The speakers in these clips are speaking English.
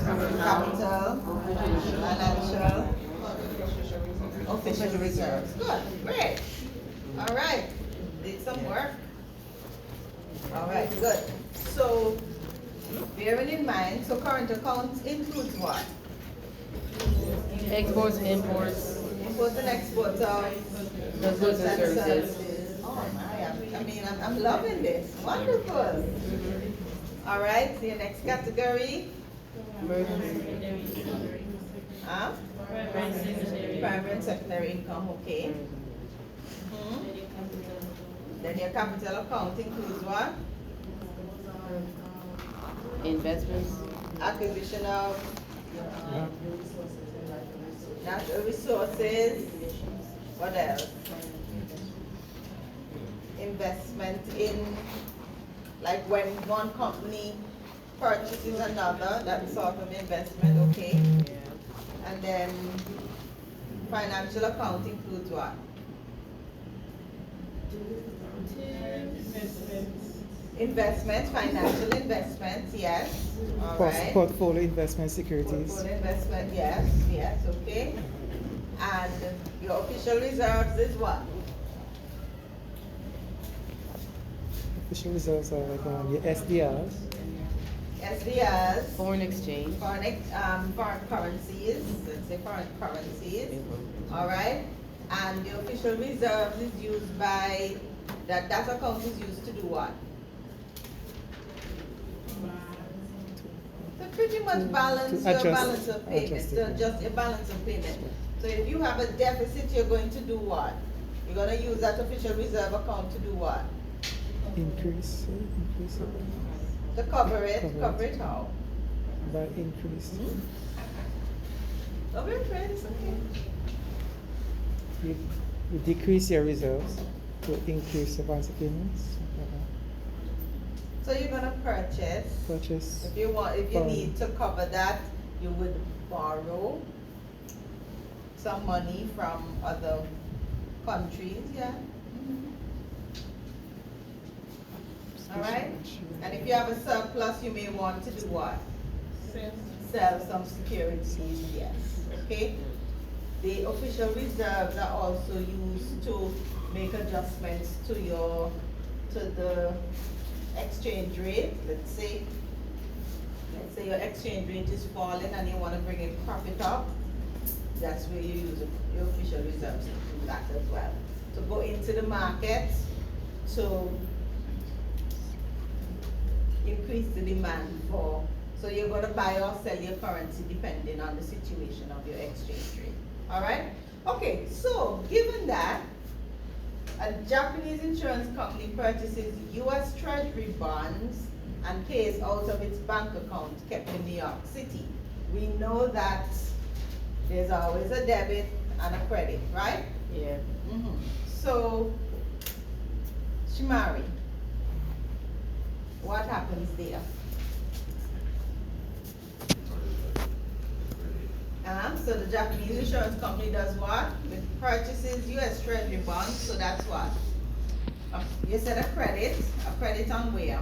Capital, financial, official reserves. Good, great. All right, did some work. All right, good. So, bearing in mind, so current accounts includes what? Exports, imports, Imports and exports of the goods and services. Oh my, I'm loving this. Wonderful. All right, so your next category, huh? Primary and secondary income, okay. Then your capital account includes what? Investments, Acquisition of natural resources. What else? Investment in, like when one company purchases another, that sort of investment, okay? And then financial account includes what? Investments, financial investments, yes. All right. Portfolio investment securities. Portfolio investment, yes, yes, okay. And your official reserves is what? Official reserves are like your SDRs. SDRs, foreign exchange, foreign currencies, let's say foreign currencies, all right? And the official reserves is used by, that account is used to do what? To pretty much balance your balance of payments, to adjust your balance of payment. So if you have a deficit, you're going to do what? You're going to use that official reserve account to do what? Increase it. To cover it how? By increase. Cover it, right? It's okay. You decrease your reserves to increase your balance of payments. So you're gonna purchase. If you need to cover that, you would borrow some money from other countries, yeah. All right. And if you have a surplus, you may want to do what? Sell some securities, yes. Okay. The official reserves are also used to make adjustments to the exchange rate. Let's say your exchange rate is falling and you want to bring your profit up. That's where you use your official reserves to do that as well. To go into the market to increase the demand for, so you're going to buy or sell your currency depending on the situation of your exchange rate. All right? Okay, so given that a Japanese insurance company purchases U.S. Treasury bonds and pays out of its bank account kept in New York City, we know that there's always a debit and a credit, right? yeah. So, Shimari, what happens there? So the Japanese insurance company does what? It purchases U.S. Treasury bonds, so that's what? You said a credit on where?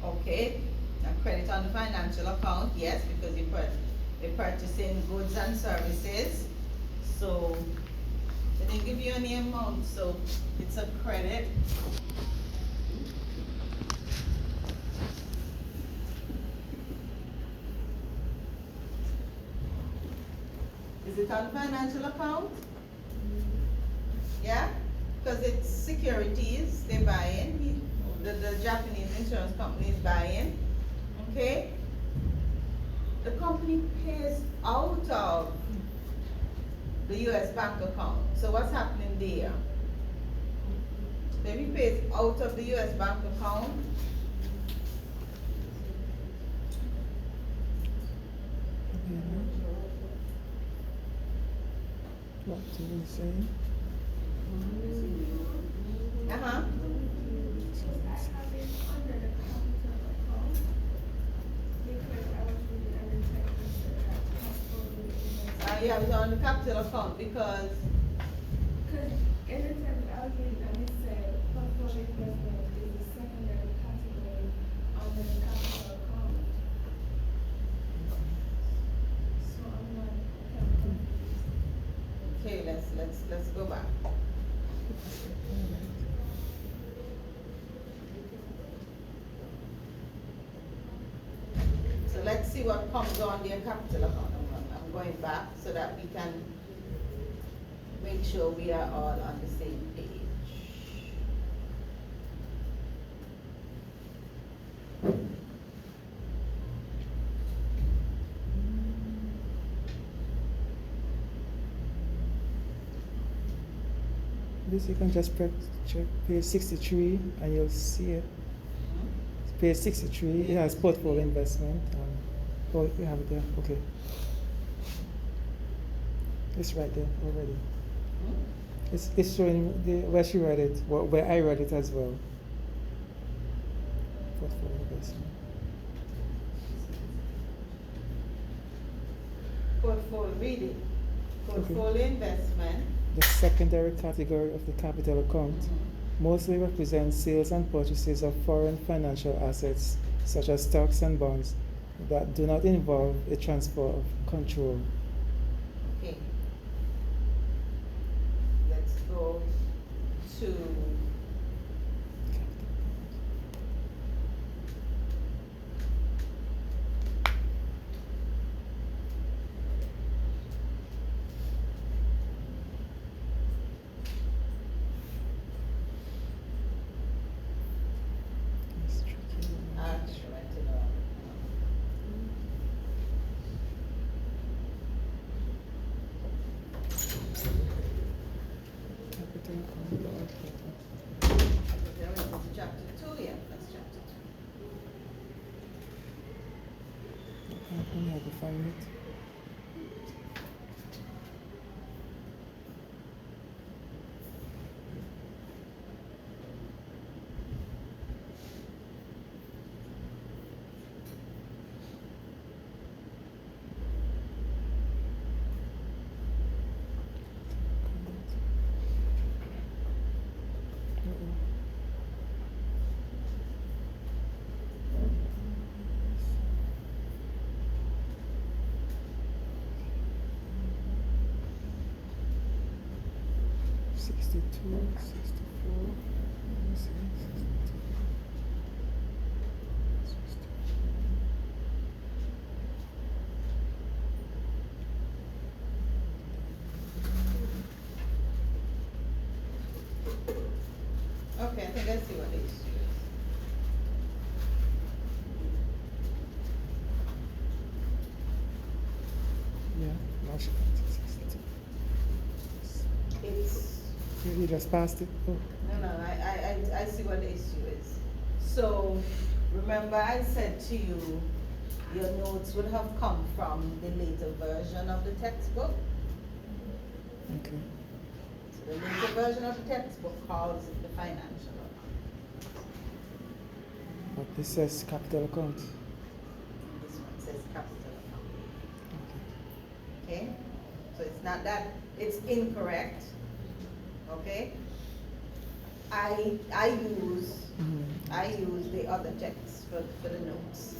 Okay, a credit on the financial account, yes, because you're purchasing goods and services. So they didn't give you any amount, so it's a credit. Is it on financial account? Yeah, because it's securities they're buying. The Japanese insurance company is buying. Okay. The company pays out of the U.S. bank account. So what's happening there? Maybe pays out of the U.S. bank account. What do we say? Uh-huh. You have it on the capital account because every time we allocated, I would say portfolio investment is a secondary category let's go back. So let's see what comes on their capital account. I'm going back so that we can make sure we are all on the same page. This you can just check page 63 and you'll see it. Page 63, it has portfolio investment. Oh, you have it there, okay. It's right there already. It's showing where she read it, where I read it as well. Portfolio investment. Portfolio, read it. Portfolio investment. The secondary category of the capital account mostly represents sales and purchases of foreign financial assets, such as stocks and bonds, that do not involve a transfer of control. Okay. Let's go to It's tricky. Capital account. chapter 2, yeah, that's chapter 2. I have to find it. Sixty-two, 64. Let me see. 62. 62. Okay, I think I see what it is. Yeah, now she got it. 62. It's, You just passed it? Oh. no, I see what the issue is. So, remember I said to you, your notes would have come from the later version of the textbook. Okay. So the later version of the textbook calls it the financial account. But this says capital account. This one says capital account. Okay. Okay? So it's not that, it's incorrect. Okay? I use the other text for the notes.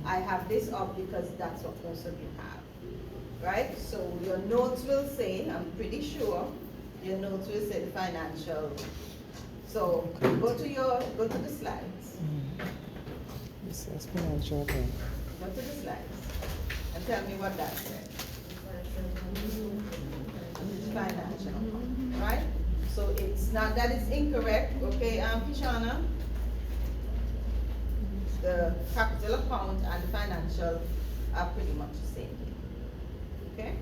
I have this up because that's what most of you have. Right? So your notes will say, I'm pretty sure, your notes will say the financial. So go to the slides. This says financial account. Go to the slides and tell me what that says. Financial account, right? So it's not that it's incorrect, okay, Kishana? The capital account and the financial are pretty much the same thing. Okay?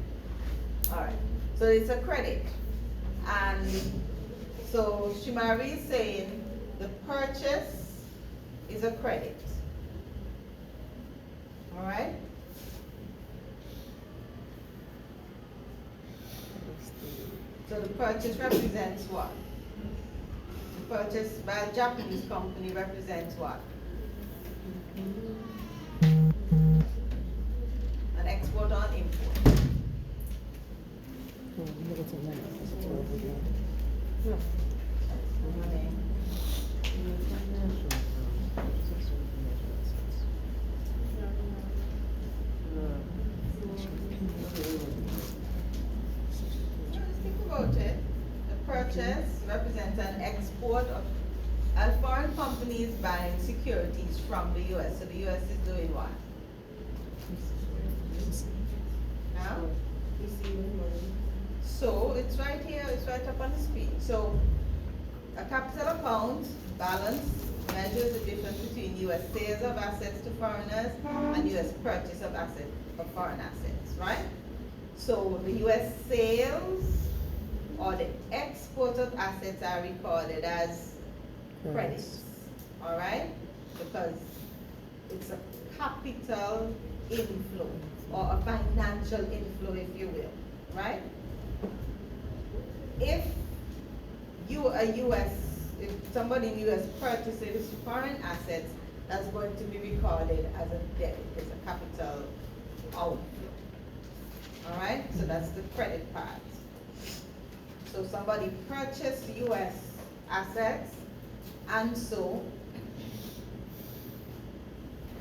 Alright. So it's a credit. And so Shimari is saying the purchase is a credit. Alright? So the purchase represents what? The purchase by a Japanese company represents what? An export or an import. Oh, look at the number. It's a 12 again. Money. Just think about it. purchase represents an export of a foreign company is buying securities from the US. So the US is doing what? Now? So it's right here, it's right up on the screen. So a capital account balance measures the difference between US sales of assets to foreigners and US purchase of assets of foreign assets, right? So the US sales or the export of assets are recorded as credits, all right? Because it's a capital inflow or a financial inflow, if you will, right? If somebody in US purchases foreign assets, that's going to be recorded as a debit, as a capital outflow. All right, so that's the credit part. So somebody purchased US assets, and so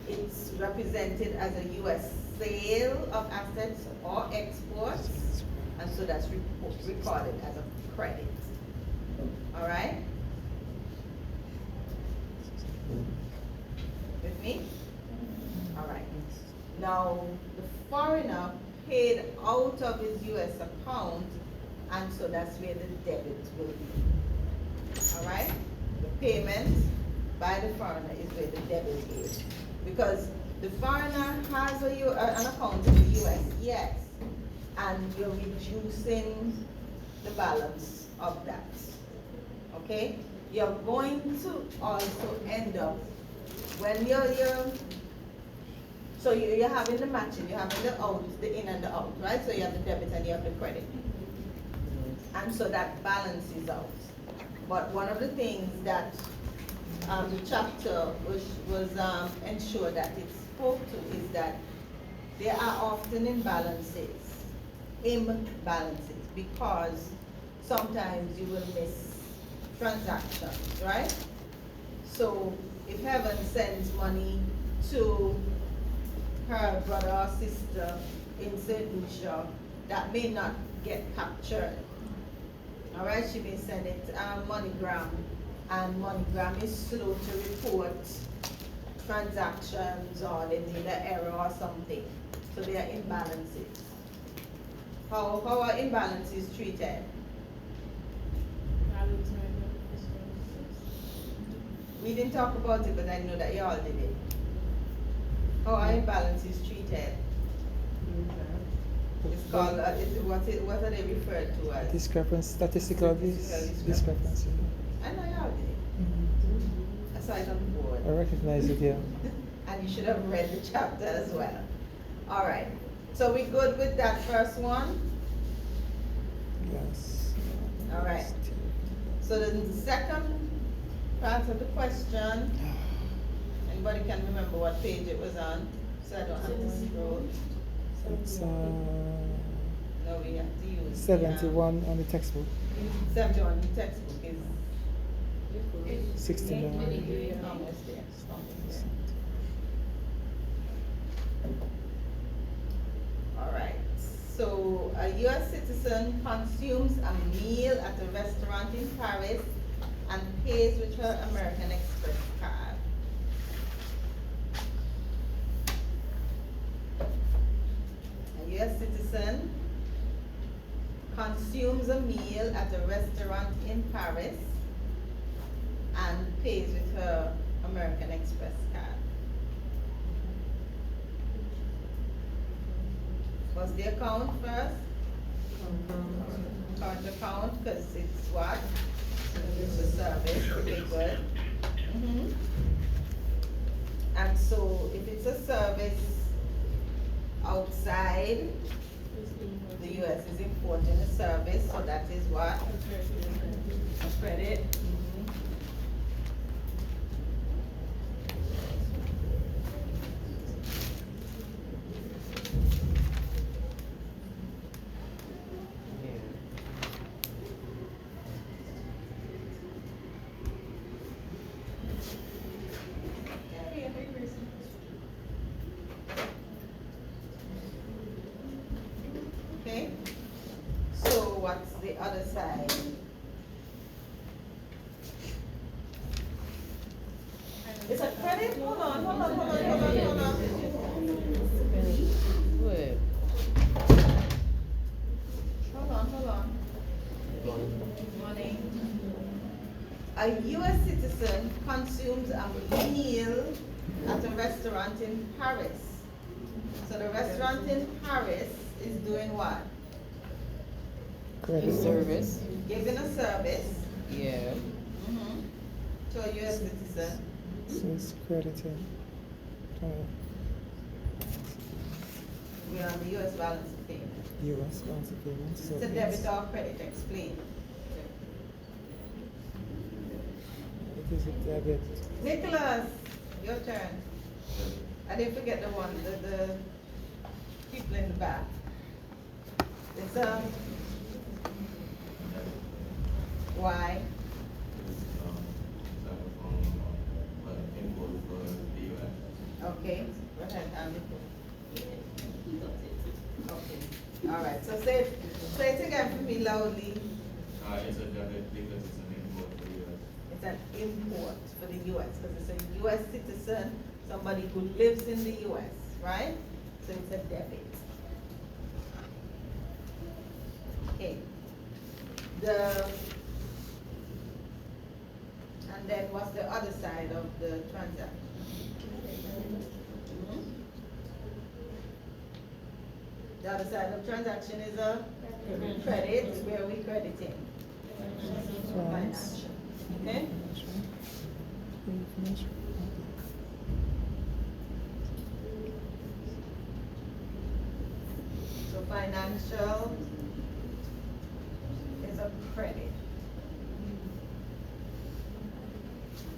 it's represented as a US sale of assets or exports, and so that's recorded as a credit. All right? With me? All right. Now, the foreigner paid out of his US account, and so that's where the debit will be. All right? The payment by the foreigner is where the debit is. Because the foreigner has an account in the US, yes, and you're reducing the balance of that. Okay? You're going to also end up, when so you're having the matching, you're having the out, the in and the out, right? So you have the debit and you have the credit. And so that balances out. But one of the things that the chapter was ensure that it spoke to is that there are often imbalances, because sometimes you will miss transactions, right? So if Heaven sends money to her brother or sister in St. Lucia, that may not get captured. All right, she may send it MoneyGram, and MoneyGram is slow to report transactions, or they need an error or something. So there are imbalances. How are imbalances treated? We didn't talk about it, but I know that you all did it. How are imbalances treated? It's called, what are they referred to as? Discrepancy, statistical discrepancy. I know you all did it. Mm-hmm. That's why it's on the board. I recognize it, yeah. And you should have read the chapter as well. All right. So we good with that first one? Yes. All right. So the second part of the question, anybody can remember what page it was on, so I don't have to scroll. It's No, we have to use 71 on the textbook. 71 in the textbook is 69. almost there. All right. So a U.S. citizen consumes a meal at a restaurant in Paris and pays with her American Express card. A U.S. citizen consumes a meal at a restaurant in Paris and pays with her American Express card. What's the account first? Current account, because it's what? It's a service, okay, good. And so if it's a service outside, the U.S. is importing a service, so that is what? A credit. Okay, so what's the other side? a credit? Hold on. What? Hold on. Money. A U.S. citizen consumes a meal at a restaurant in Paris. So the restaurant in Paris is doing what? Credit. Service. Giving a service Yeah. to a U.S. citizen. So it's crediting. We are on the U.S. balance of payment. US balance of payment. So It's a debit or credit, explain. it is a debit. Nicholas, your turn. I didn't forget the one, the people in the back. It's why? Okay, go ahead, Andy. Okay, all right, so say it again for me loudly. It's a debit because it's an import for the US. It's an import for the US, because it's a US citizen, somebody who lives in the US, right? So it's a debit. Okay. And then what's the other side of the transaction? The other side of transaction is a credit, where we crediting. Funds. Okay? Information. So financial is a credit.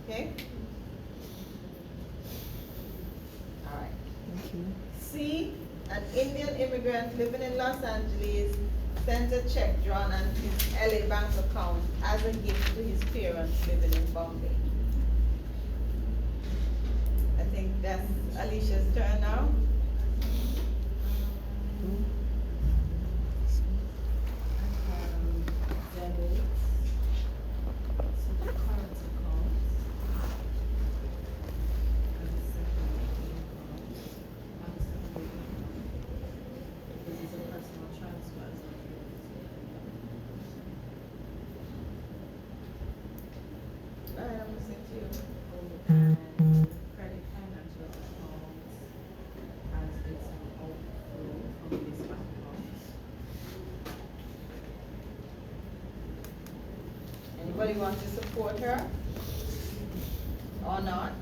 Okay? All right. Thank you. C, an Indian immigrant living in Los Angeles sent a check drawn on his LA bank account as a gift to his parents living in Bombay. I think that's Alicia's turn now. Debit to the current account. And the second account. And the second account. This is a personal transfer. All right, I'm listening to you. And credit financial account as it's an outflow from this bank account. Anybody want to support her? Or not?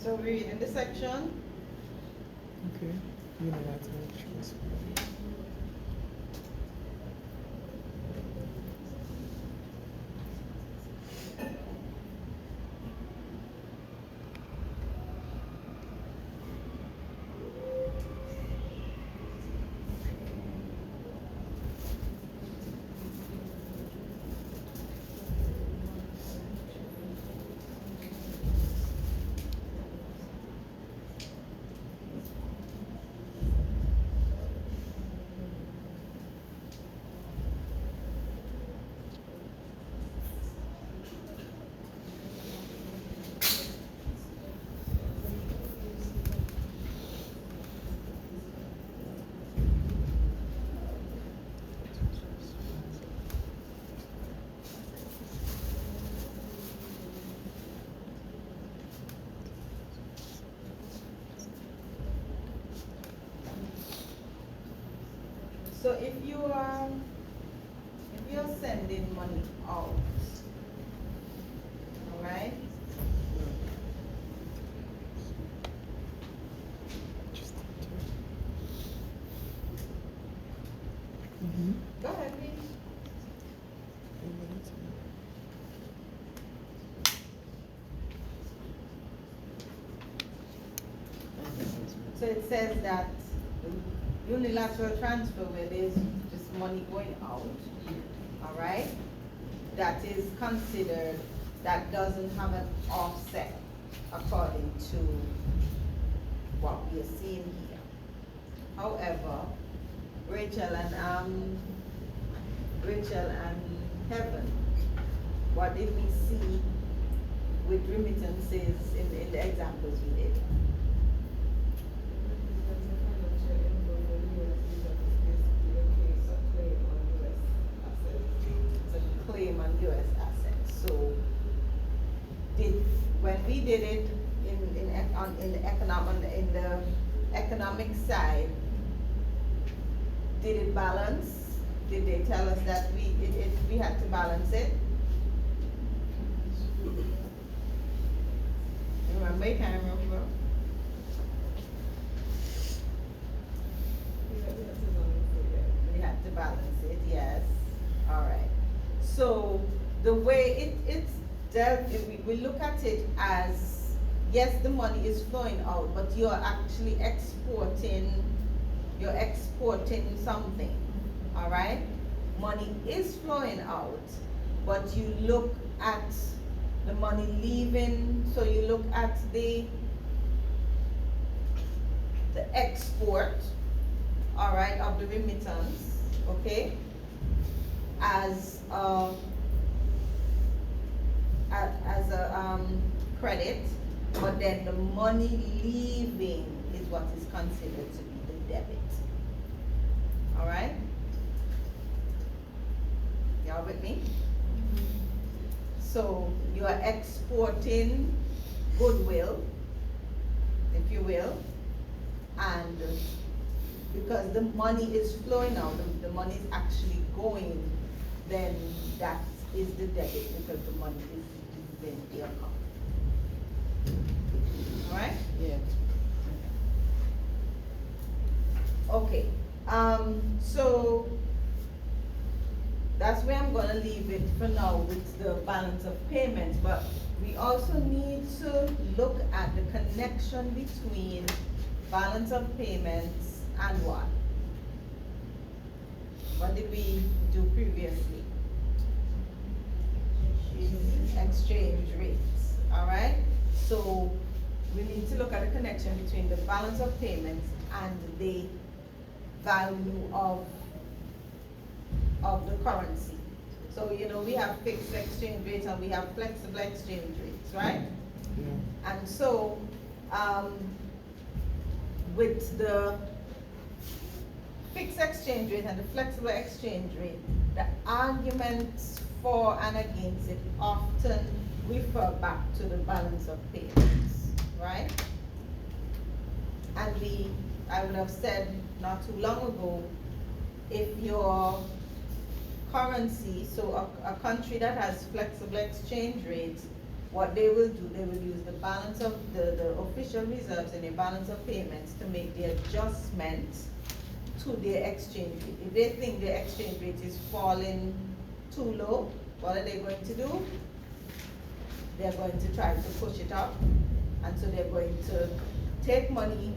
So we're reading the section. Okay. Unilateral transfer. So if you're sending money out. All right? Mhm. Go ahead, please. So it says that the unilateral transfer where there's just money going out, all right? That is considered, that doesn't have an offset according to what we are seeing here. However, Rachel and Heaven, what did we see with remittances in the examples we did? It's a claim on US assets. So when we did it in the economic side, did it balance? Did they tell us that we had to balance it? Remember, you can't remember? We had to balance it, yes. All right. So the way it's dealt, we look at it as, yes, the money is flowing out, but you're actually exporting something. All right? Money is flowing out, but you look at the money leaving, so you look at the export, all right, of the remittance, okay, as a credit, but then the money leaving is what is considered to be the debit. All right? Y'all with me? So you are exporting goodwill, if you will, and because the money is flowing out, the money is actually going, then that is the debit because the money is in the account. All right? Yeah. Okay. So that's where I'm gonna leave it for now with the balance of payments, but we also need to look at the connection between balance of payments and what? What did we do previously? Exchange rates, all right? So we need to look at the connection between the balance of payments and the value of the currency. So, you know, we have fixed exchange rates and we have flexible exchange rates, right? Yeah. And so, with the fixed exchange rate and the flexible exchange rate, the arguments for and against it often refer back to the balance of payments, right? And I would have said not too long ago, if your currency, so a country that has flexible exchange rates, what they will do, they will use the balance of the official reserves and the balance of payments to make the adjustment to their exchange rate. If they think the exchange rate is falling too low, what are they going to do? They're going to try to push it up, and so they're going to take money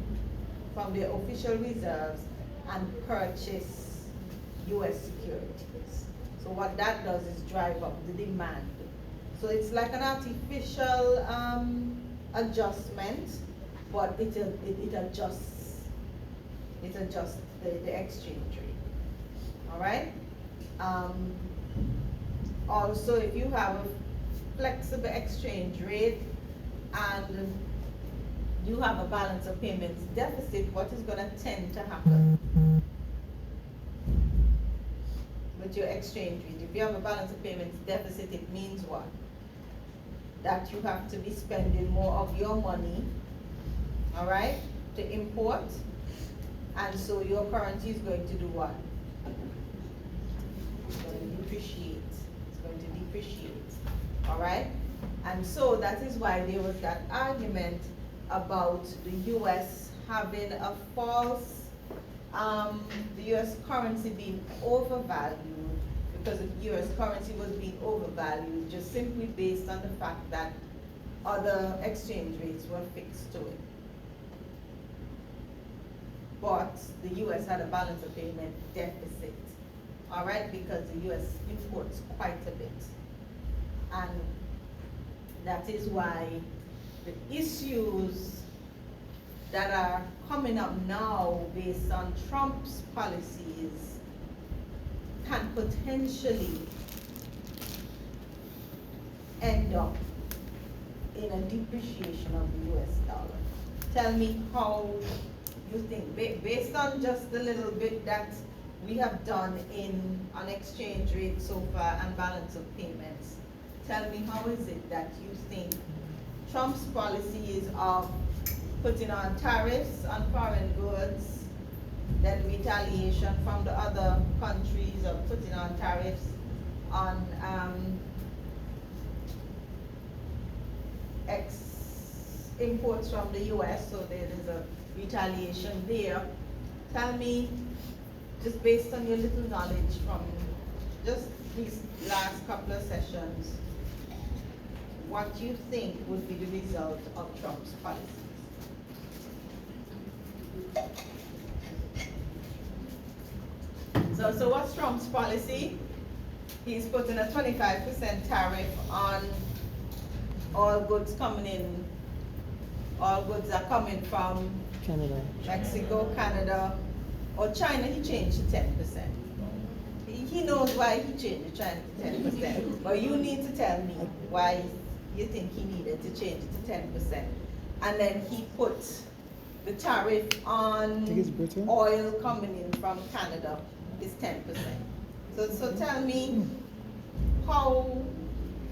from their official reserves and purchase US securities. So what that does is drive up the demand. So it's like an artificial adjustment, but it adjusts the exchange rate. All right? Also, if you have a flexible exchange rate and you have a balance of payments deficit, what is going to tend to happen with your exchange rate? If you have a balance of payments deficit, it means what? That you have to be spending more of your money, all right, to import, and so your currency is going to do what? It's going to depreciate. It's going to depreciate. All right? And so that is why there was that argument about the U.S. having a false, the U.S. currency being overvalued, because the U.S. currency was being overvalued just simply based on the fact that other exchange rates were fixed to it. But the U.S. had a balance of payment deficit, all right, because the U.S. imports quite a bit. And that is why the issues that are coming up now based on Trump's policies can potentially end up in a depreciation of the US dollar. Tell me how you think, based on just the little bit that we have done on exchange rate so far and balance of payments, tell me how is it that you think Trump's policies of putting on tariffs on foreign goods, then retaliation from the other countries of putting on tariffs on imports from the US, so there is a retaliation there. Tell me, just based on your little knowledge from just these last couple of sessions, what you think would be the result of Trump's policies? So what's Trump's policy? He's putting a 25% tariff on all goods coming in. All goods are coming from Canada, Mexico, Canada, or China. He changed to 10%. He knows why he changed China to 10%. But you need to tell me why you think he needed to change it to 10%. And then he put the tariff on oil coming in from Canada is 10%. So tell me, how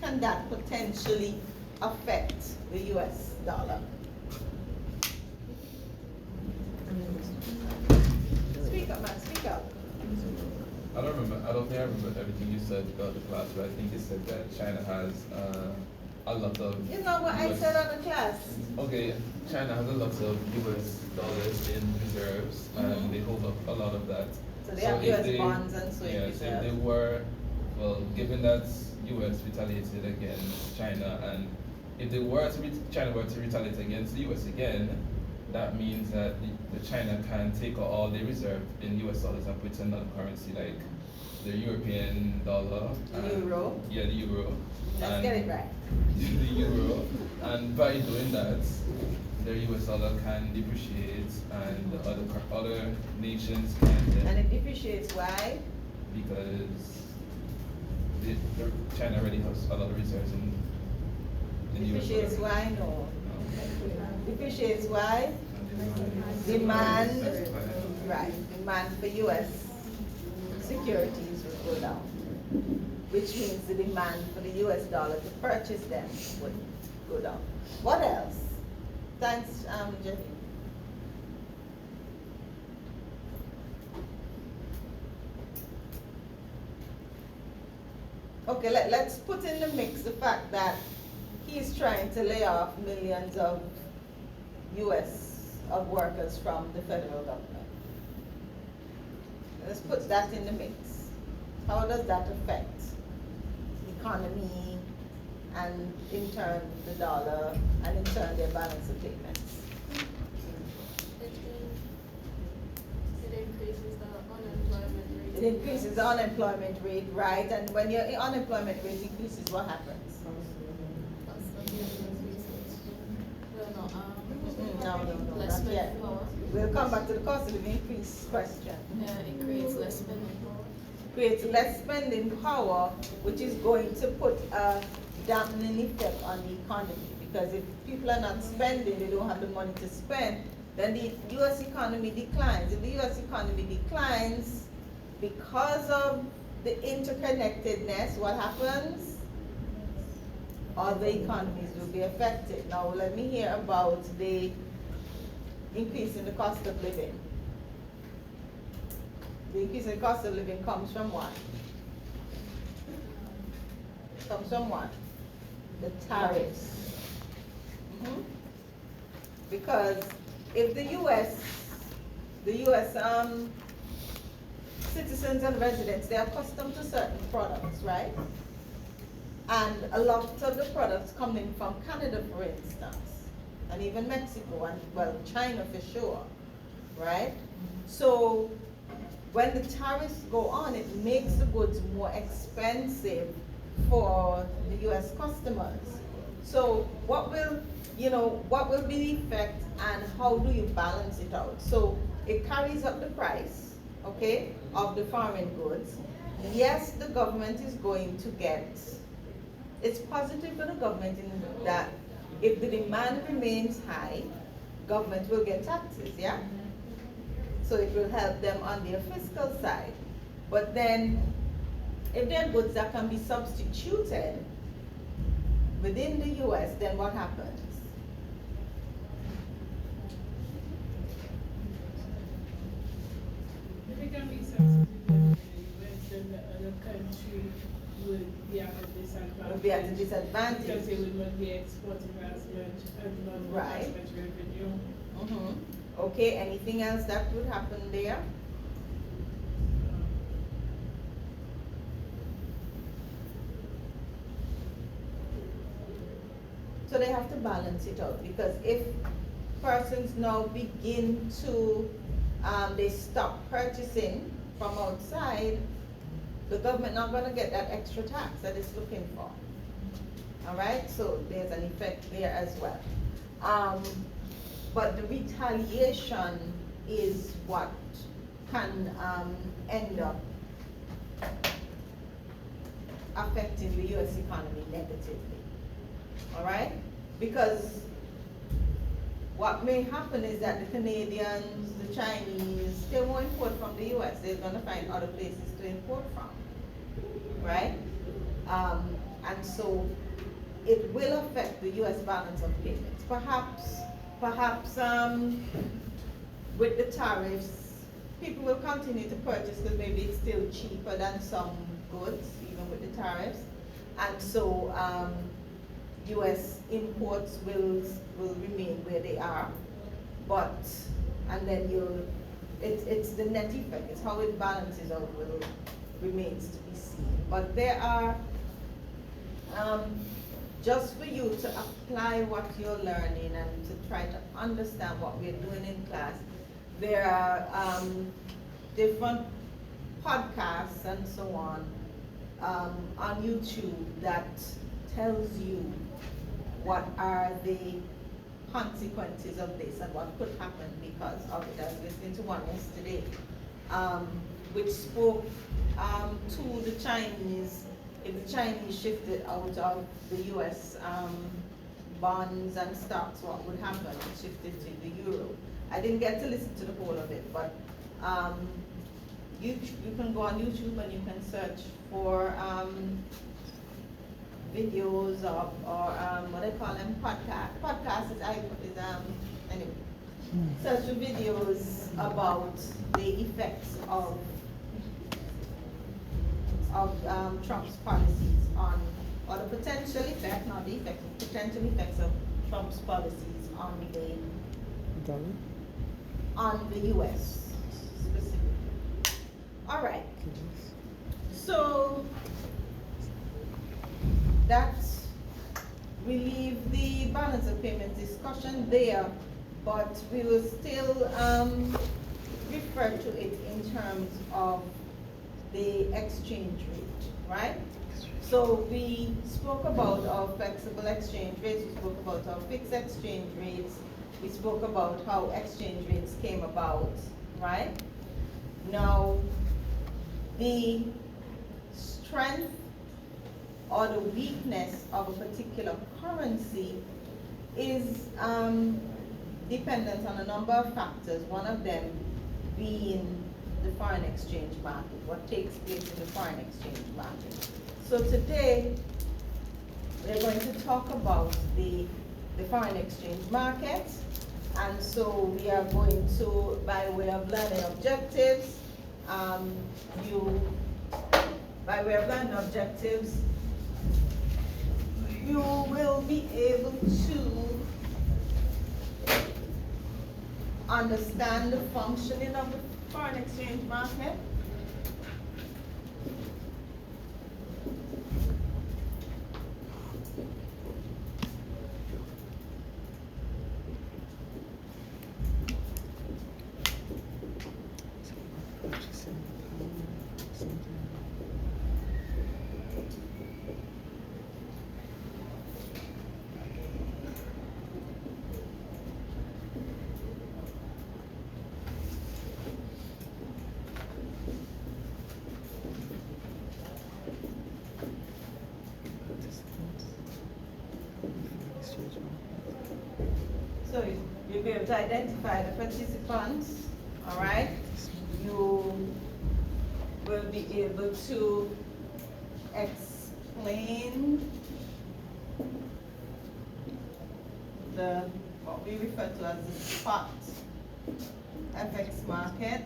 can that potentially affect the US dollar? Speak up, man, speak up. I don't think I remember everything you said about the class, but I think you said that China has a lot of. You know what I said on the class? Okay, China has a lot of US dollars in reserves, and they hold up a lot of that. So they have US bonds and so yeah, so if they were, well, given that US retaliated against China, and if they were to China were to retaliate against the US again, that means that the China can take all the reserve in US dollars and put it in another currency like the European dollar. The euro. Yeah, the euro. Let's get it right. The euro. And by doing that, the US dollar can depreciate and the other nations can. And it depreciates, why? Because China already has a lot of reserves in US Depreciates, dollar. why? No. Depreciates, why? Demand, right, demand for US securities will go down, which means the demand for the US dollar to purchase them would go down. What else? Thanks, Jeffy. Okay, let's put in the mix the fact that he's trying to lay off millions of of workers from the federal government. Let's put that in the mix. How does that affect the economy and in turn the dollar and in turn their balance of payments? It increases the unemployment rate. It increases the unemployment rate, right? And when your unemployment rate increases, what happens? No, Less not yet. spending power. We'll come back to the cost of living increase question. Yeah, it creates less spending power. Creates less spending power, which is going to put a dampening effect on the economy. Because if people are not spending, they don't have the money to spend, then the US economy declines. If the US economy declines because of the interconnectedness, what happens? Other economies will be affected. Now let me hear about the increase in the cost of living. The increase in the cost of living comes from what? Comes from what? The tariffs. Because if the US citizens and residents, they are accustomed to certain products, right? And a lot of the products coming from Canada, for instance, and even Mexico, and well, China for sure, right? So when the tariffs go on, it makes the goods more expensive for the US customers. So what will be the effect, and how do you balance it out? So it carries up the price, okay, of the foreign goods. Yes, the government is going to get, it's positive for the government in that if the demand remains high, government will get taxes, yeah? So it will help them on their fiscal side. But then, if there are goods that can be substituted within the US, then what happens? If it can be substituted in the US, then the other country would be at a disadvantage. Would be at a disadvantage. Because they would not be exporting as much and not have Right. as much revenue. Okay, anything else that would happen there? So they have to balance it out, because if persons now begin to, they stop purchasing from outside, the government not gonna get that extra tax that it's looking for. All right, so there's an effect there as well. But the retaliation is what can end up affecting the US economy negatively. All right? Because what may happen is that the Canadians, the Chinese, they won't import from the US. They're going to find other places to import from. Right? And so it will affect the US balance of payments. Perhaps with the tariffs, people will continue to purchase because maybe it's still cheaper than some goods, even with the tariffs. And so US imports will remain where they are. And then it's the net effect, it's how it balances out remains to be seen. But there are, just for you to apply what you're learning and to try to understand what we're doing in class, there are different podcasts and so on YouTube that tells you what are the consequences of this and what could happen because of it. I was listening to one yesterday, which spoke to the Chinese. If the Chinese shifted out of the US bonds and stocks, what would happen? It shifted to the euro. I didn't get to listen to the whole of it, but you can go on YouTube and you can search for videos or what they call them, podcast is anyway. Search for videos about the effects of Trump's policies or the potential effect, not the effect, potential effects of Trump's policies on the US specifically. All right. So we leave the balance of payments discussion there, but we will still refer to it in terms of the exchange rate, right? So we spoke about our flexible exchange rates, we spoke about our fixed exchange rates, we spoke about how exchange rates came about, right? Now, the strength or the weakness of a particular currency is dependent on a number of factors, one of them being the foreign exchange market, what takes place in the foreign exchange market. So today, we're going to talk about the foreign exchange market. And so we are going to, by way of learning objectives, to understand the functioning of the foreign exchange market? So you'll be able to identify the participants, all right? You will be able to explain what we refer to as the spot FX market.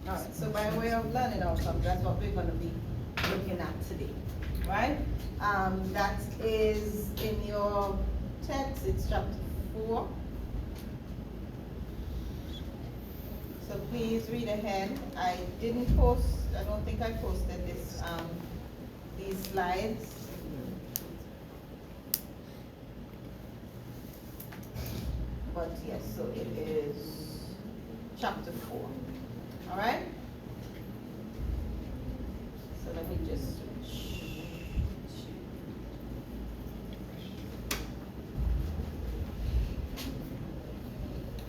All right, so by way of learning outcomes, that's what we're going to be looking at today, right? That is in your text, it's chapter 4. So please read ahead. I don't think I posted these slides. But yes, so it is chapter 4. All right? So let me just switch.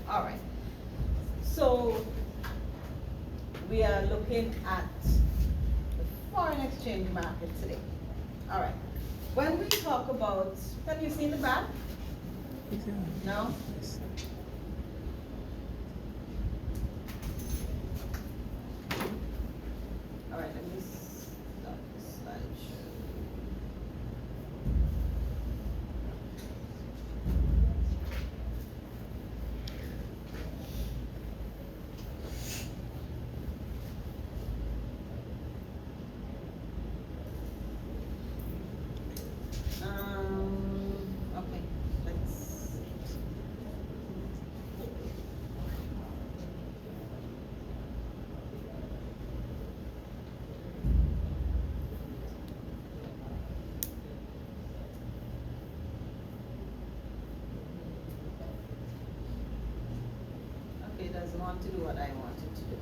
All right. So we are looking at the foreign exchange market today. All right. When we talk about, can you see in the back? No? All right, let me stop this slideshow. Okay, let's. Okay, it doesn't want to do what I want it to do.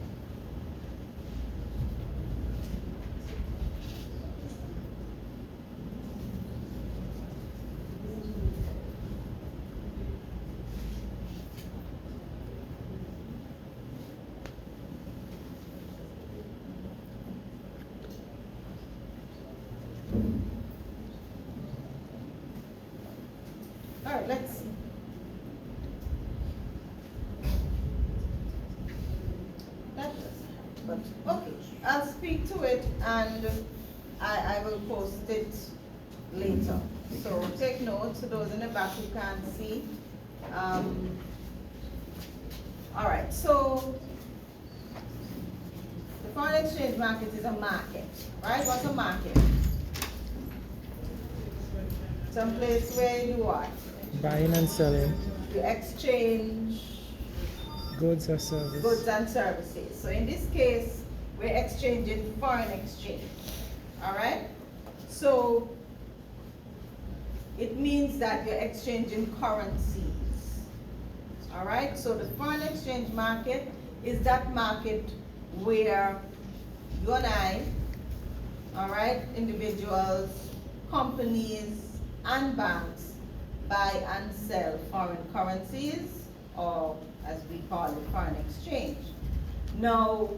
All right, let's see. That doesn't, but okay, I'll speak to it and I will post it later. So take notes to those in the back who can't see. All right, so the foreign exchange market is a market, right? What's a market? Some place where you are. Buying and selling You exchange goods or services. goods and services. So in this case, we're exchanging foreign exchange. All right? So it means that you're exchanging currencies. All right? So the foreign exchange market is that market where you and I, all right, individuals, companies, and banks buy and sell foreign currencies, or as we call it, foreign exchange. Now,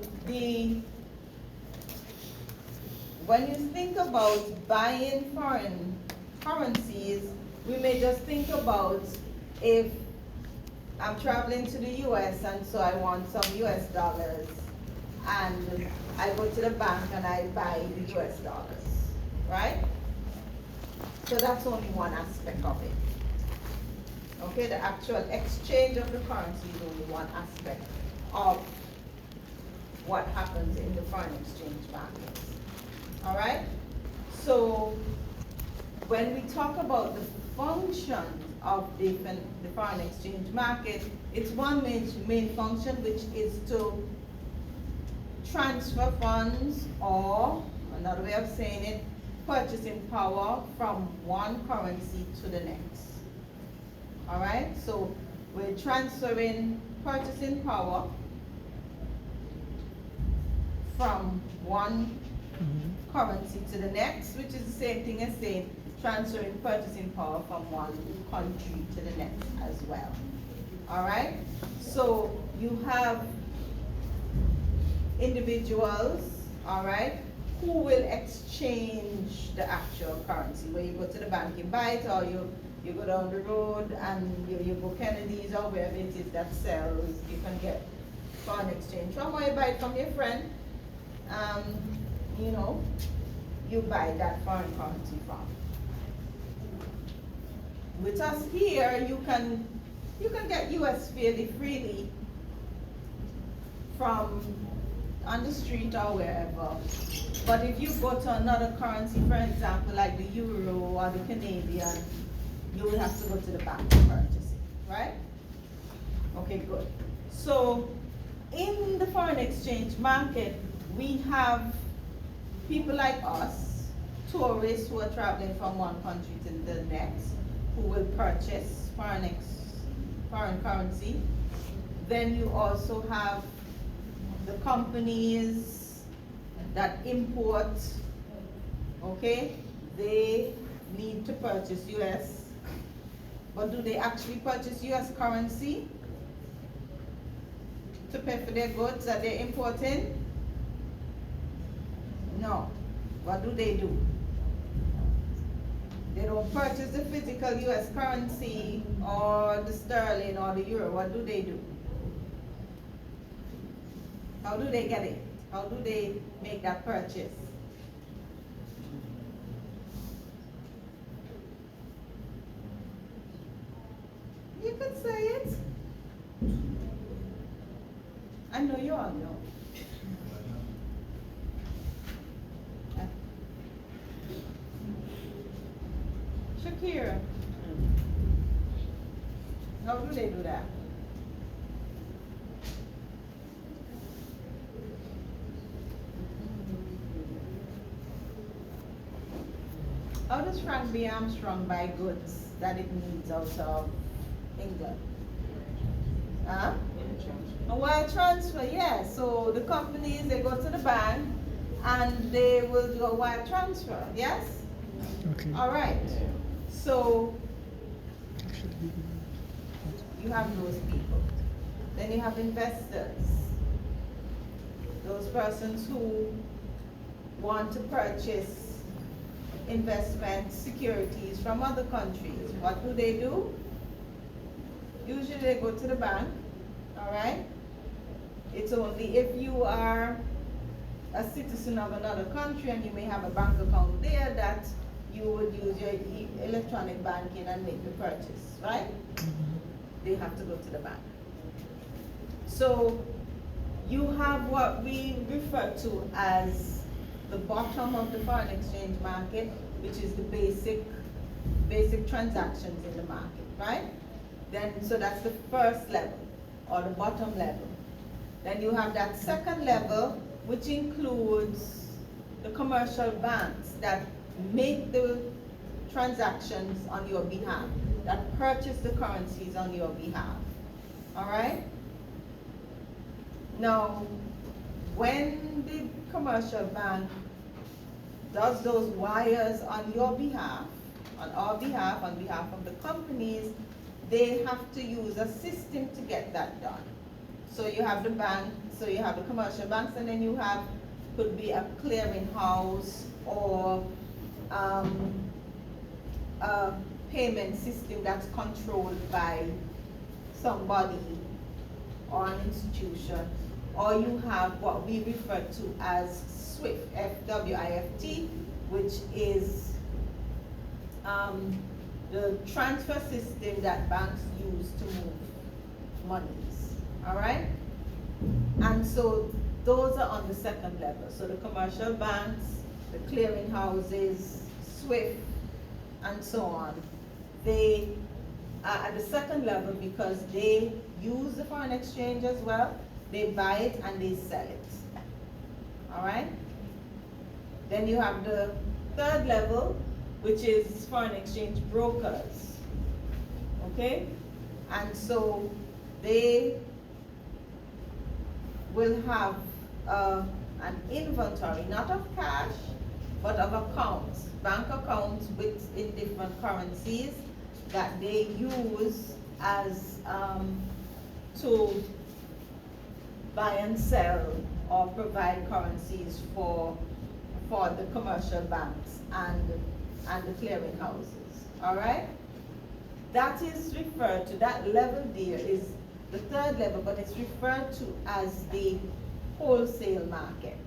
when you think about buying foreign currencies, we may just think about if I'm traveling to the US and so I want some US dollars, and I go to the bank and I buy the US dollars, right? So that's only one aspect of it. Okay, the actual exchange of the currency is only one aspect of what happens in the foreign exchange markets. All right? So when we talk about the function of the foreign exchange market, it's one main function, which is to transfer funds, or another way of saying it, purchasing power from one currency to the next. All right? So we're transferring purchasing power from one currency to the next, which is the same thing as saying transferring purchasing power from one country to the next as well. All right? So you have individuals, all right, who will exchange the actual currency. Where you go to the bank, you buy it, or you go down the road and you go Kennedy's or wherever it is that sells, you can get foreign exchange from, or you buy it from your friend. You know, you buy that foreign currency from. With us here, you can get US fairly freely from on the street or wherever. But if you go to another currency, for example, like the euro or the Canadian, you will have to go to the bank to purchase it, right? Okay, good. So in the foreign exchange market, we have people like us, tourists who are traveling from one country to the next, who will purchase foreign currency. Then you also have the companies that import, okay? They need to purchase US, but do they actually purchase US currency to pay for their goods that they're importing? No. What do? They don't purchase the physical US currency or the sterling or the euro. What do? How do they get it? How do they make that purchase? You could say it. I know you all know. Shakira. How do they do that? How does Frank B. Armstrong buy goods that it needs out of England? Huh? A wire transfer, yeah. So the companies, they go to the bank and they will do a wire transfer, yes? Okay. All right. So you have those people. Then you have investors. Those persons who want to purchase investment securities from other countries. What do? Usually they go to the bank, all right? It's only if you are a citizen of another country and you may have a bank account there that you would use your electronic banking and make the purchase, right? They have to go to the bank. So you have what we refer to as the bottom of the foreign exchange market, which is the basic transactions in the market, right? Then, so that's the first level, or the bottom level. Then you have that second level, which includes the commercial banks that make the transactions on your behalf, that purchase the currencies on your behalf, all right? Now, when the commercial bank does those wires on your behalf, on our behalf, on behalf of the companies, they have to use a system to get that done. So you have the bank, so you have the commercial banks, and then you have, could be a clearing house or a payment system that's controlled by somebody or an institution, or you have what we refer to as SWIFT, SWIFT, which is the transfer system that banks use to move monies, all right? And so those are on the second level. So the commercial banks, the clearing houses, SWIFT, and so on, they are at the second level because they use the foreign exchange as well. They buy it and they sell it, all right? Then you have the third level, which is foreign exchange brokers, okay? And so they will have an inventory, not of cash, but of accounts, bank accounts in different currencies that they use as to buy and sell or provide currencies for the commercial banks and the clearing houses, all right? That is referred to, that level there is the third level, but it's referred to as the wholesale market,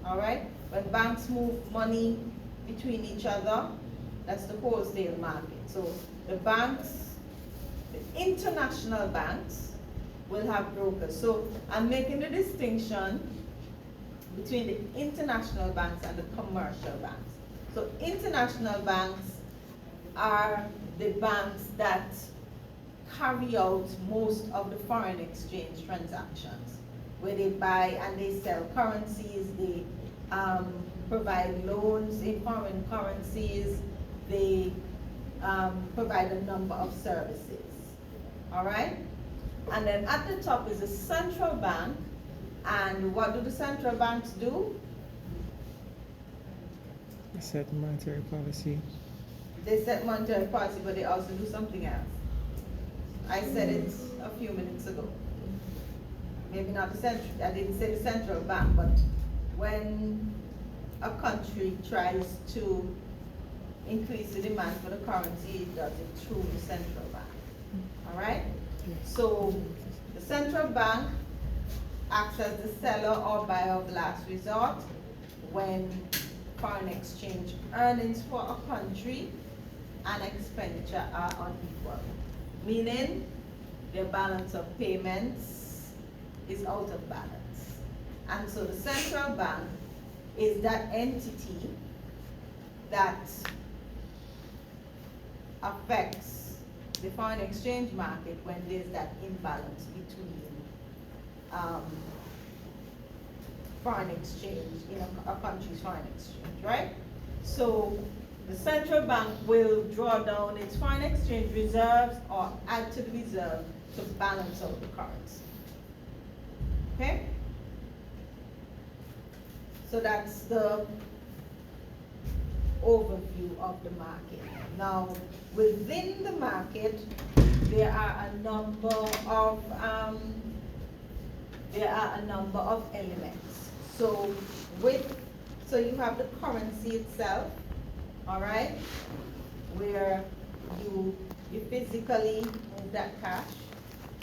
all right? When banks move money between each other, that's the wholesale market. So the banks, the international banks will have brokers. So I'm making the distinction between the international banks and the commercial banks. So international banks are the banks that carry out most of the foreign exchange transactions, where they buy and they sell currencies, they provide loans in foreign currencies, they provide a number of services, all right? And then at the top is a central bank, and what do the central banks do? They set monetary policy. They set monetary policy, but they also do something else. I said it a few minutes ago. Maybe not the central, I didn't say the central bank, but when a country tries to increase the demand for the currency, it does it through the central bank, all right? So the central bank acts as the seller or buyer of last resort when foreign exchange earnings for a country and expenditure are unequal, meaning their balance of payments is out of balance. And so the central bank is that entity that affects the foreign exchange market when there's that imbalance between foreign exchange in a country's foreign exchange, right? So the central bank will draw down its foreign exchange reserves or add to the reserve to balance out the currency. Okay? So that's the overview of the market. Now, within the market, there are a number of elements. So you have the currency itself, all right, where you physically move that cash,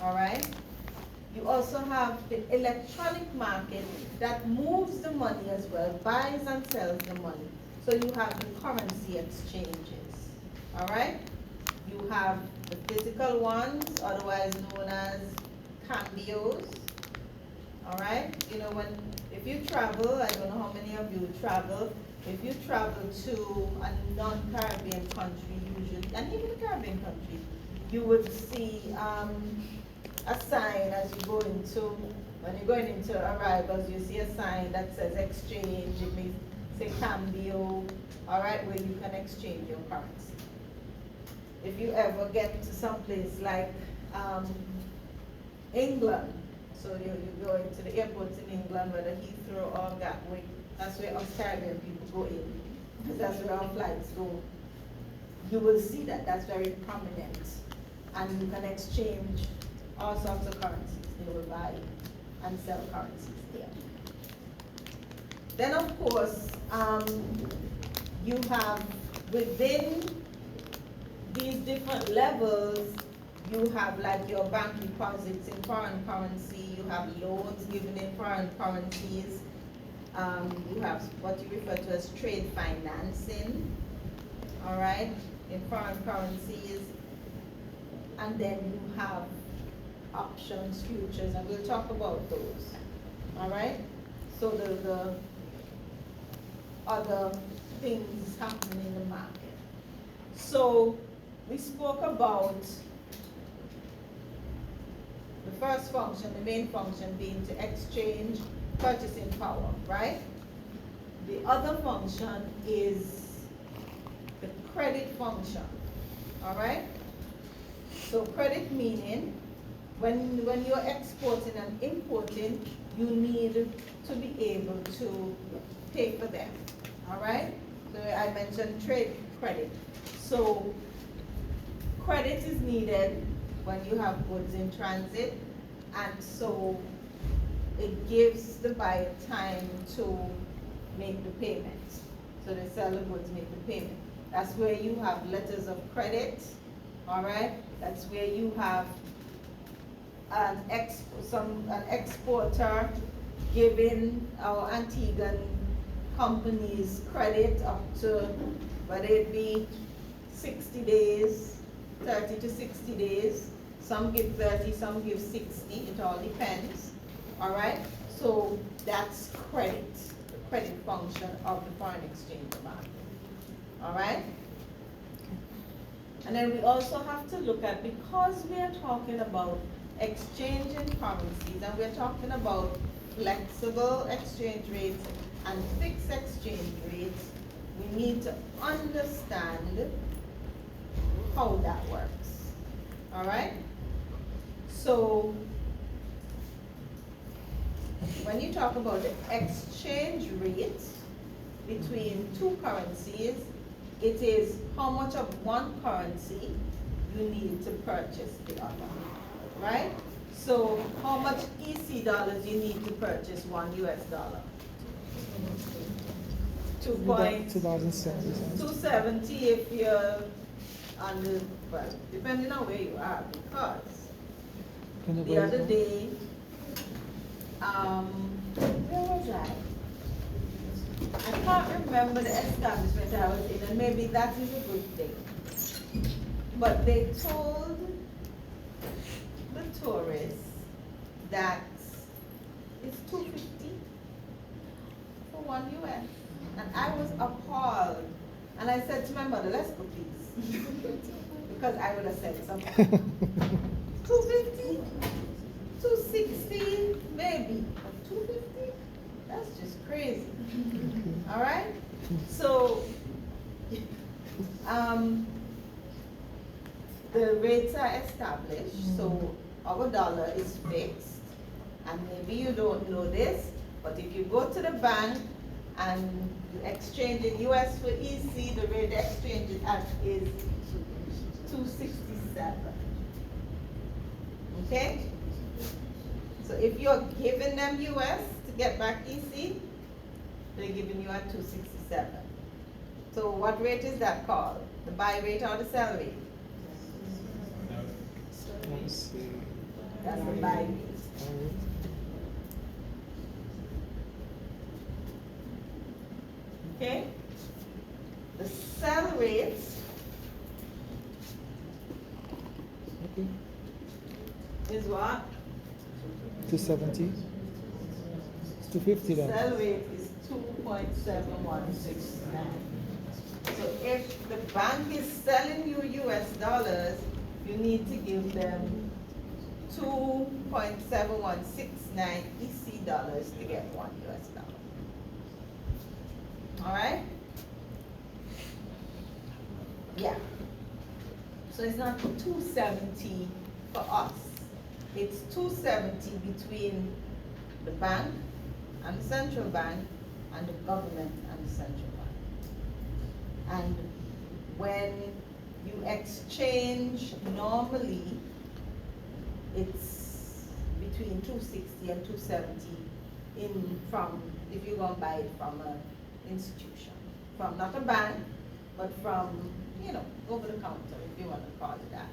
all right. You also have the electronic market that moves the money as well, buys and sells the money. So you have the currency exchanges, all right? You have the physical ones, otherwise known as cambios, all right? You know, if you travel, I don't know how many of you travel, if you travel to a non-Caribbean country usually, and even a Caribbean country, you would see a sign as you go into, when you're going into arrivals, you see a sign that says exchange, it may say cambio, all right, where you can exchange your currency. If you ever get to some place like England, so you go into the airports in England, whether Heathrow or Gatwick, that's where us Caribbean people go in, because that's where our flights go. you will see that that's very prominent. And you can exchange all sorts of currencies. They will buy and sell currencies there. Then of course, you have within these different levels, you have like your bank deposits in foreign currency, you have loans given in foreign currencies, you have what you refer to as trade financing, all right, in foreign currencies, and then you have options, futures, and we'll talk about those, all right? So the other things happening in the market. So we spoke about the first function, the main function being to exchange purchasing power, right? The other function is the credit function, all right? So credit meaning when you're exporting and importing, you need to be able to pay for them, all right? So I mentioned trade credit. So credit is needed when you have goods in transit, and so it gives the buyer time to make the payment. So the seller goods make the payment. That's where you have letters of credit, all right? That's where you have an exporter giving our Antiguan companies credit up to, whether it be 60 days, 30 to 60 days. Some give 30, some give 60, it all depends, all right? So that's credit, the credit function of the foreign exchange market, all right? And then we also have to look at, because we are talking about exchanging currencies, and we're talking about flexible exchange rates and fixed exchange rates, we need to understand how that works, all right? So when you talk about the exchange rate between two currencies, it is how much of one currency you need to purchase the other, right? So how much EC dollars you need to purchase one US dollar? 270 if you're on the, well, depending on where you are, because the other day, where was I? I can't remember the establishment I was in, and maybe that is a good thing. But they told the tourists that it's $250 for one US. And I was appalled. And I said to my mother, let's go please. Because I would have said something. 250, 260, maybe. But 250? That's just crazy. All right? So, the rates are established, so our dollar is fixed. And maybe you don't know this, but if you go to the bank and you exchange in US for EC, the rate exchange is 267. Okay? So if you're giving them US to get back EC, they're giving you at 267. So what rate is that called? The buy rate or the sell rate? That's the buy rate. Okay? The sell rate is what? 270. It's 250 then. Sell rate is 2.7169. So if the bank is selling you US dollars, you need to give them 2.7169 EC dollars to get one US dollar. All right? Yeah. So it's not 270 for us. It's 270 between the bank and the central bank and the government and the central bank. And when you exchange normally, it's between 260 and 270 from, if you go and buy it from an institution, from not a bank, but from, over the counter, if you want to call it that.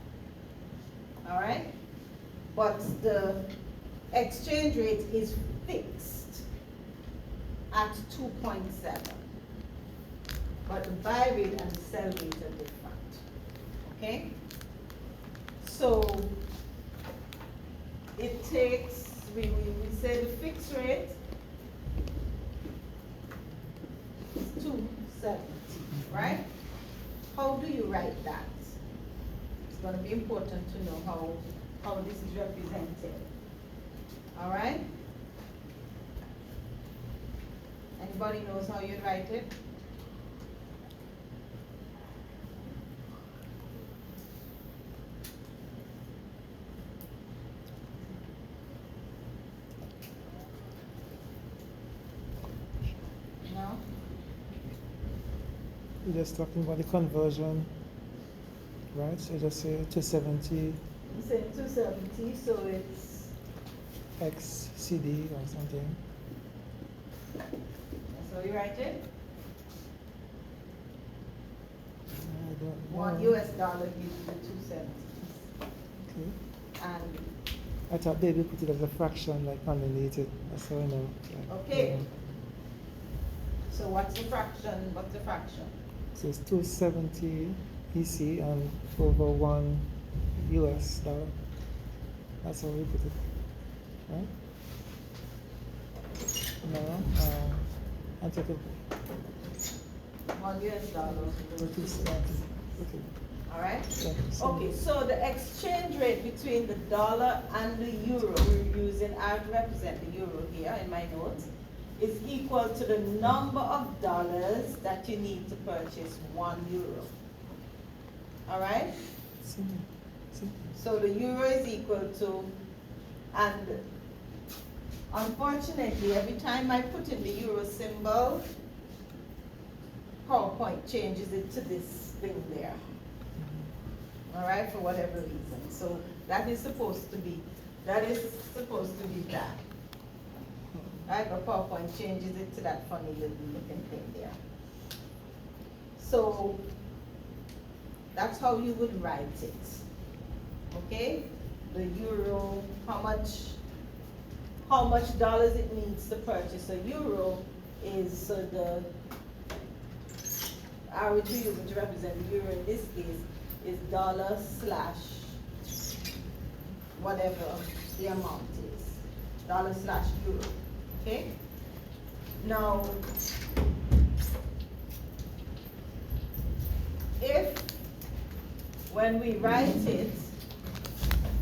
All right? But the exchange rate is fixed at 2.7. But the buy rate and the sell rate are different. Okay? So it takes, we say the fixed rate is 270, right? How do you write that? It's going to be important to know how this is represented. All right? Anybody knows how you write it? No? We're just talking about the conversion, right? So just say 270 You say 270, so it's X CD or something. that's how you write it. I don't know. $1 gives you 270. Okay. And I thought they would put it as a fraction, like underneath it. That's how I know. Like, okay. So what's the fraction? What's the fraction? So it's 270 EC and over $1 US. That's how we put it. Right? No, I take it. $1 270. Okay. All right? Yeah, so Okay, so the exchange rate between the dollar and the euro, we're using, I represent the euro here in my notes, is equal to the number of dollars that you need to purchase 1 euro. All right? Simple. So the euro is equal to, and unfortunately, every time I put in the euro symbol, PowerPoint changes it to this thing there. All right, for whatever reason. So that is supposed to be that. Right, but PowerPoint changes it to that funny little looking thing there. So that's how you would write it. Okay? The euro, how much dollars it needs to purchase a euro is the which we use to represent the euro in this case is dollar / whatever the amount is. Dollar / euro. Okay? Now, if when we write it,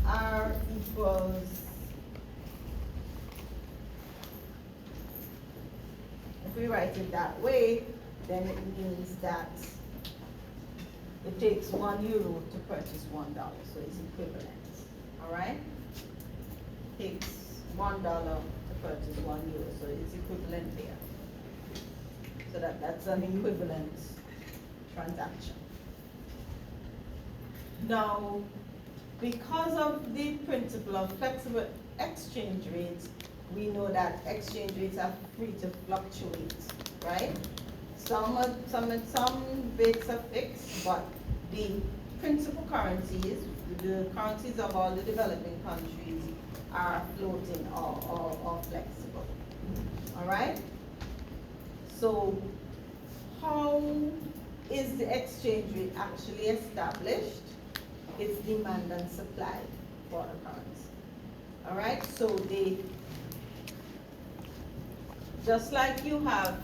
R equals, if we write it that way, then it means that it takes 1 euro to purchase $1, so it's equivalent. All right? It takes $1 to purchase 1 euro, so it's equivalent there. So that's an equivalent transaction. Now, because of the principle of flexible exchange rates, we know that exchange rates are free to fluctuate, right? Some rates are fixed, but the principal currencies, the currencies of all the developing countries, are floating or flexible. All right? So how is the exchange rate actually established? It's demand and supply for the currency. All right? So just like you have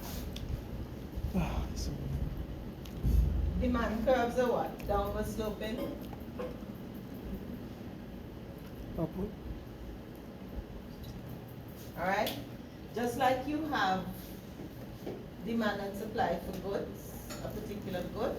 demand curves are what? Downward sloping? Upward. All right? Just like you have demand and supply for goods, a particular good,